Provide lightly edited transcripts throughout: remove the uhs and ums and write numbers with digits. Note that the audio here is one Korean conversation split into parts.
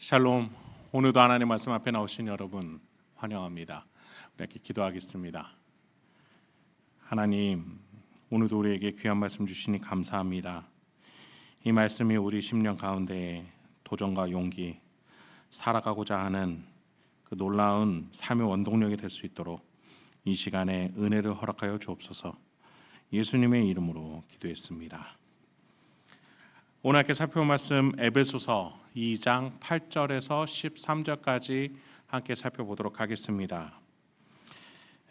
샬롬. 오늘도 하나님 말씀 앞에 나오신 여러분 환영합니다. 우리 함께 기도하겠습니다. 하나님, 오늘도 우리에게 귀한 말씀 주시니 감사합니다. 이 말씀이 우리 심령 가운데 도전과 용기, 살아가고자 하는 그 놀라운 삶의 원동력이 될 수 있도록 이 시간에 은혜를 허락하여 주옵소서. 예수님의 이름으로 기도했습니다. 오늘 함께 살펴볼 말씀 에베소서 2장 8절에서 13절까지 함께 살펴보도록 하겠습니다.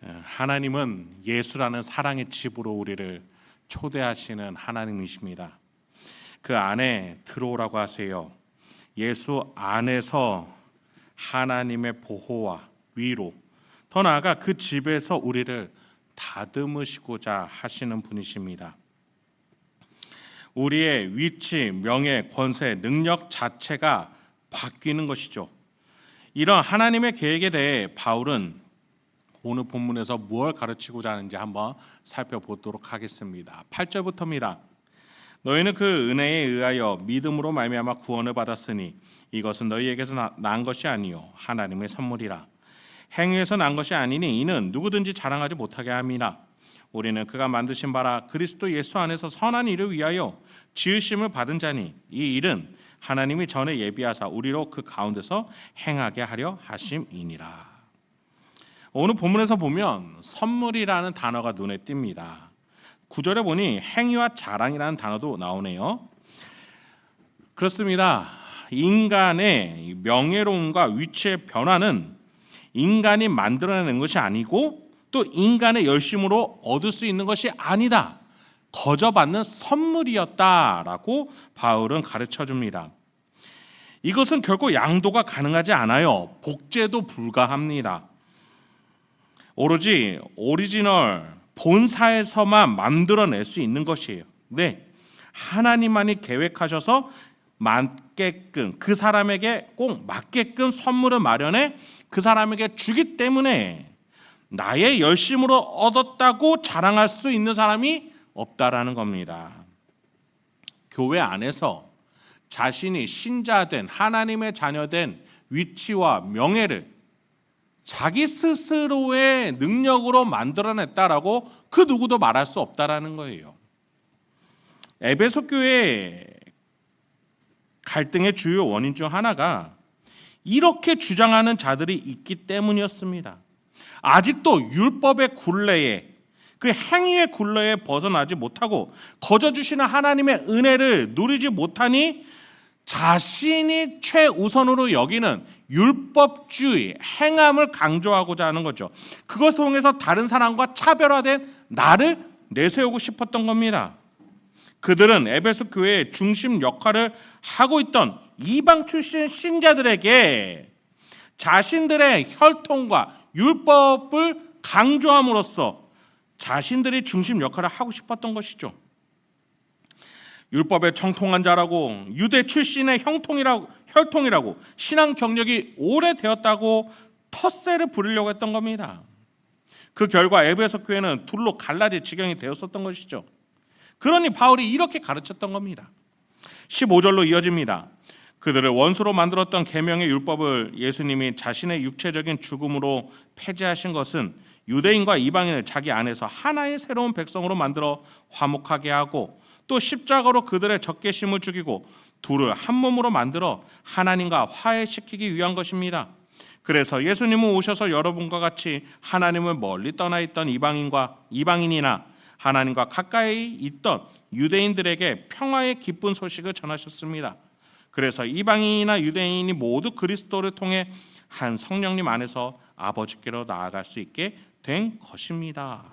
하나님은 예수라는 사랑의 집으로 우리를 초대하시는 하나님이십니다. 그 안에 들어오라고 하세요. 예수 안에서 하나님의 보호와 위로, 더 나아가 그 집에서 우리를 다듬으시고자 하시는 분이십니다. 우리의 위치, 명예, 권세, 능력 자체가 바뀌는 것이죠. 이런 하나님의 계획에 대해 바울은 오늘 본문에서 무엇을 가르치고자 하는지 한번 살펴보도록 하겠습니다. 8절부터입니다. 너희는 그 은혜에 의하여 믿음으로 말미암아 구원을 받았으니 이것은 너희에게서 난 것이 아니요 하나님의 선물이라. 행위에서 난 것이 아니니 이는 누구든지 자랑하지 못하게 함이라. 우리는 그가 만드신 바라 그리스도 예수 안에서 선한 일을 위하여 지으심을 받은 자니 이 일은 하나님이 전에 예비하사 우리로 그 가운데서 행하게 하려 하심이니라. 오늘 본문에서 보면 선물이라는 단어가 눈에 띕니다. 9절에 보니 행위와 자랑이라는 단어도 나오네요. 그렇습니다. 인간의 명예로움과 위치의 변화는 인간이 만들어내는 것이 아니고 또 인간의 열심으로 얻을 수 있는 것이 아니다. 거저받는 선물이었다라고 바울은 가르쳐 줍니다. 이것은 결코 양도가 가능하지 않아요. 복제도 불가합니다. 오로지 오리지널 본사에서만 만들어낼 수 있는 것이에요. 네, 하나님만이 계획하셔서 맞게끔 그 사람에게 꼭 맞게끔 선물을 마련해 그 사람에게 주기 때문에 나의 열심으로 얻었다고 자랑할 수 있는 사람이 없다라는 겁니다. 교회 안에서 자신이 신자된 하나님의 자녀된 위치와 명예를 자기 스스로의 능력으로 만들어냈다라고 그 누구도 말할 수 없다라는 거예요. 에베소 교회 갈등의 주요 원인 중 하나가 이렇게 주장하는 자들이 있기 때문이었습니다. 아직도 율법의 굴레에, 그 행위의 굴레에 벗어나지 못하고 거저 주시는 하나님의 은혜를 누리지 못하니 자신이 최우선으로 여기는 율법주의, 행함을 강조하고자 하는 거죠. 그것을 통해서 다른 사람과 차별화된 나를 내세우고 싶었던 겁니다. 그들은 에베소 교회의 중심 역할을 하고 있던 이방 출신 신자들에게 자신들의 혈통과 율법을 강조함으로써 자신들이 중심 역할을 하고 싶었던 것이죠. 율법에 청통한 자라고 유대 출신의 혈통이라고 신앙 경력이 오래되었다고 텃세를 부리려고 했던 겁니다. 그 결과 에베소 교회는 둘로 갈라질 지경이 되었었던 것이죠. 그러니 바울이 이렇게 가르쳤던 겁니다. 15절로 이어집니다. 그들을 원수로 만들었던 계명의 율법을 예수님이 자신의 육체적인 죽음으로 폐지하신 것은 유대인과 이방인을 자기 안에서 하나의 새로운 백성으로 만들어 화목하게 하고 또 십자가로 그들의 적개심을 죽이고 둘을 한 몸으로 만들어 하나님과 화해시키기 위한 것입니다. 그래서 예수님은 오셔서 여러분과 같이 하나님을 멀리 떠나 있던 이방인이나 하나님과 가까이 있던 유대인들에게 평화의 기쁜 소식을 전하셨습니다. 그래서 이방인이나 유대인이 모두 그리스도를 통해 한 성령님 안에서 아버지께로 나아갈 수 있게 된 것입니다.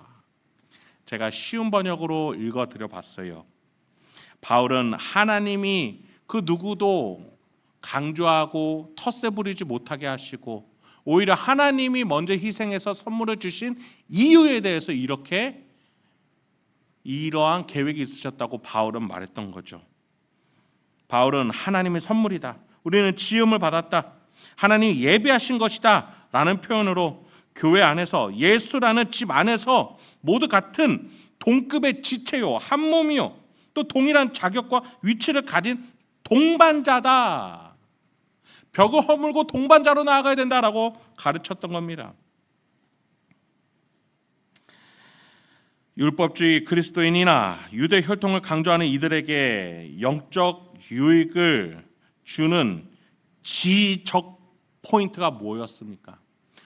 제가 쉬운 번역으로 읽어드려 봤어요. 바울은 하나님이 그 누구도 강조하고 텃세 부리지 못하게 하시고 오히려 하나님이 먼저 희생해서 선물을 주신 이유에 대해서 이러한 계획이 있으셨다고 바울은 말했던 거죠. 바울은 하나님의 선물이다, 우리는 지음을 받았다, 하나님이 예비하신 것이다 라는 표현으로 교회 안에서 예수라는 집 안에서 모두 같은 동급의 지체요, 한 몸이요, 또 동일한 자격과 위치를 가진 동반자다. 벽을 허물고 동반자로 나아가야 된다라고 가르쳤던 겁니다. 율법주의 그리스도인이나 유대 혈통을 강조하는 이들에게 영적 유익을 주는 지적 포인트가 뭐였습니까?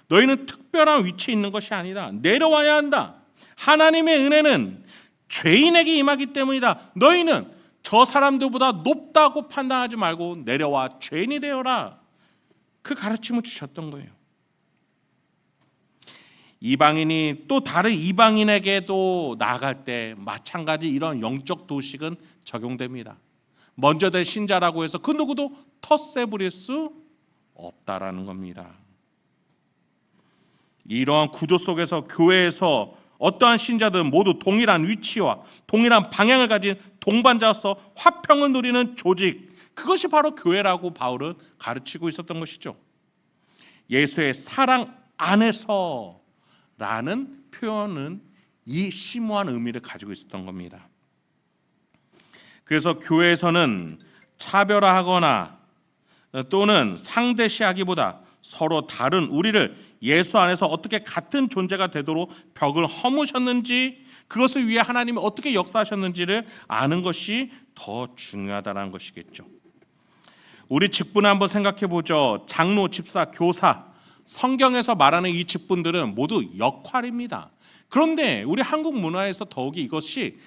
너희는 특별한 위치에 있는 것이 아니다. 내려와야 한다. 하나님의 은혜는 죄인에게 임하기 때문이다. 너희는 저 사람들보다 높다고 판단하지 말고 내려와 죄인이 되어라. 그 가르침을 주셨던 거예요. 이방인이 또 다른 이방인에게도 나아갈 때 마찬가지 이런 영적 도식은 적용됩니다. 먼저 될 신자라고 해서 그 누구도 텃세 부릴 수 없다라는 겁니다. 이러한 구조 속에서 교회에서 어떠한 신자들은 모두 동일한 위치와 동일한 방향을 가진 동반자로서 화평을 누리는 조직, 그것이 바로 교회라고 바울은 가르치고 있었던 것이죠. 예수의 사랑 안에서 라는 표현은 이 심오한 의미를 가지고 있었던 겁니다. 그래서 교회에서는 차별화하거나 또는 상대시하기보다 서로 다른 우리를 예수 안에서 어떻게 같은 존재가 되도록 벽을 허무셨는지, 그것을 위해 하나님이 어떻게 역사하셨는지를 아는 것이 더 중요하다는 것이겠죠. 우리 직분을 한번 생각해 보죠. 장로, 집사, 교사, 성경에서 말하는 이 직분들은 모두 역할입니다. 그런데 우리 한국 문화에서 더욱이 이것이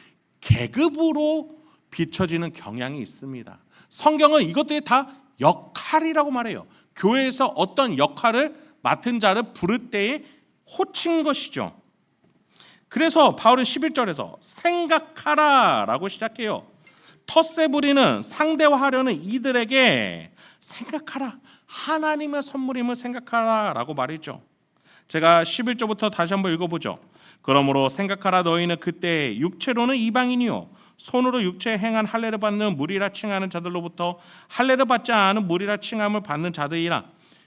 계급으로 비춰지는 경향이 있습니다. 성경은 이것들이 다 역할이라고 말해요. 교회에서 어떤 역할을 맡은 자를 부를 때의 호칭인 것이죠. 그래서 바울은 11절에서 생각하라 라고 시작해요. 텃세 부리는 상대화하려는 이들에게 생각하라, 하나님의 선물임을 생각하라 라고 말이죠. 제가 11절부터 다시 한번 읽어보죠. 그러므로 생각하라, 너희는 그때 육체로는 이방인이요 손으로 육체에 행한 할례를 받는 무리라 칭하는 자들로부터 할례를 받지 않은 무리라 칭함을 받는 자들이라.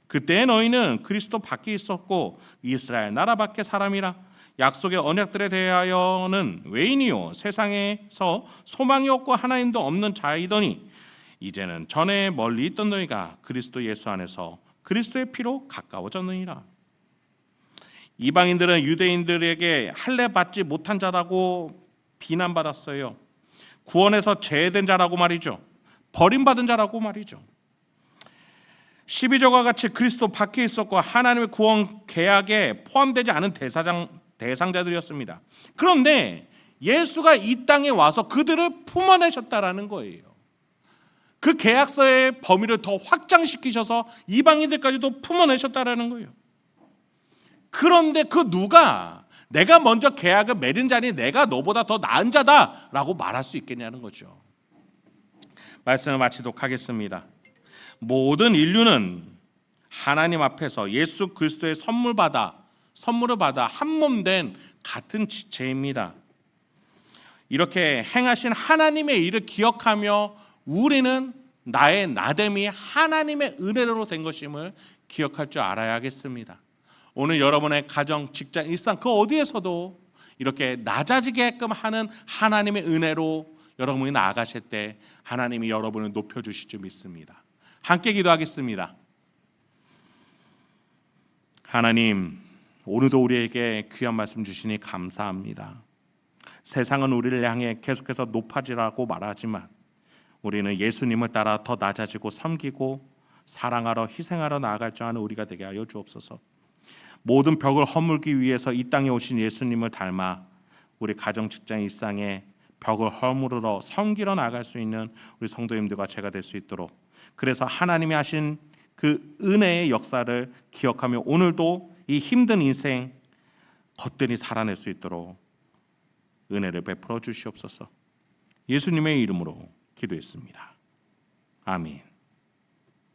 그때 너희는 그리스도 밖에 있었고 이스라엘 나라 밖에 사람이라. 약속의 언약들에 대하여는 외인이요 세상에서 소망이 없고 하나님도 없는 자이더니 이제는 전에 멀리 있던 너희가 그리스도 예수 안에서 그리스도의 피로 가까워졌느니라. 이방인들은 유대인들에게 할례 받지 못한 자라고 비난받았어요. 구원에서 제외된 자라고 말이죠. 버림받은 자라고 말이죠. 12절과 같이 그리스도 밖에 있었고 하나님의 구원 계약에 포함되지 않은 대상자들이었습니다. 그런데 예수가 이 땅에 와서 그들을 품어내셨다라는 거예요. 그 계약서의 범위를 더 확장시키셔서 이방인들까지도 품어내셨다라는 거예요. 그런데 그 누가 내가 먼저 계약을 맺은 자니 내가 너보다 더 나은 자다라고 말할 수 있겠냐는 거죠. 말씀을 마치도록 하겠습니다. 모든 인류는 하나님 앞에서 예수 그리스도의 선물을 받아 한 몸 된 같은 지체입니다. 이렇게 행하신 하나님의 일을 기억하며 우리는 나의 나됨이 하나님의 은혜로 된 것임을 기억할 줄 알아야겠습니다. 오늘 여러분의 가정, 직장, 일상 그 어디에서도 이렇게 낮아지게끔 하는 하나님의 은혜로 여러분이 나아가실 때 하나님이 여러분을 높여주실 줄 믿습니다. 함께 기도하겠습니다. 하나님, 오늘도 우리에게 귀한 말씀 주시니 감사합니다. 세상은 우리를 향해 계속해서 높아지라고 말하지만 우리는 예수님을 따라 더 낮아지고 섬기고 사랑하러 희생하러 나아갈 줄 아는 우리가 되게 하여 주옵소서. 모든 벽을 허물기 위해서 이 땅에 오신 예수님을 닮아 우리 가정, 직장, 일상에 벽을 허물으러 섬기러 나아갈 수 있는 우리 성도님들과 제가 될 수 있도록, 그래서 하나님이 하신 그 은혜의 역사를 기억하며 오늘도 이 힘든 인생 겉들이 살아낼 수 있도록 은혜를 베풀어 주시옵소서. 예수님의 이름으로 기도했습니다. 아멘.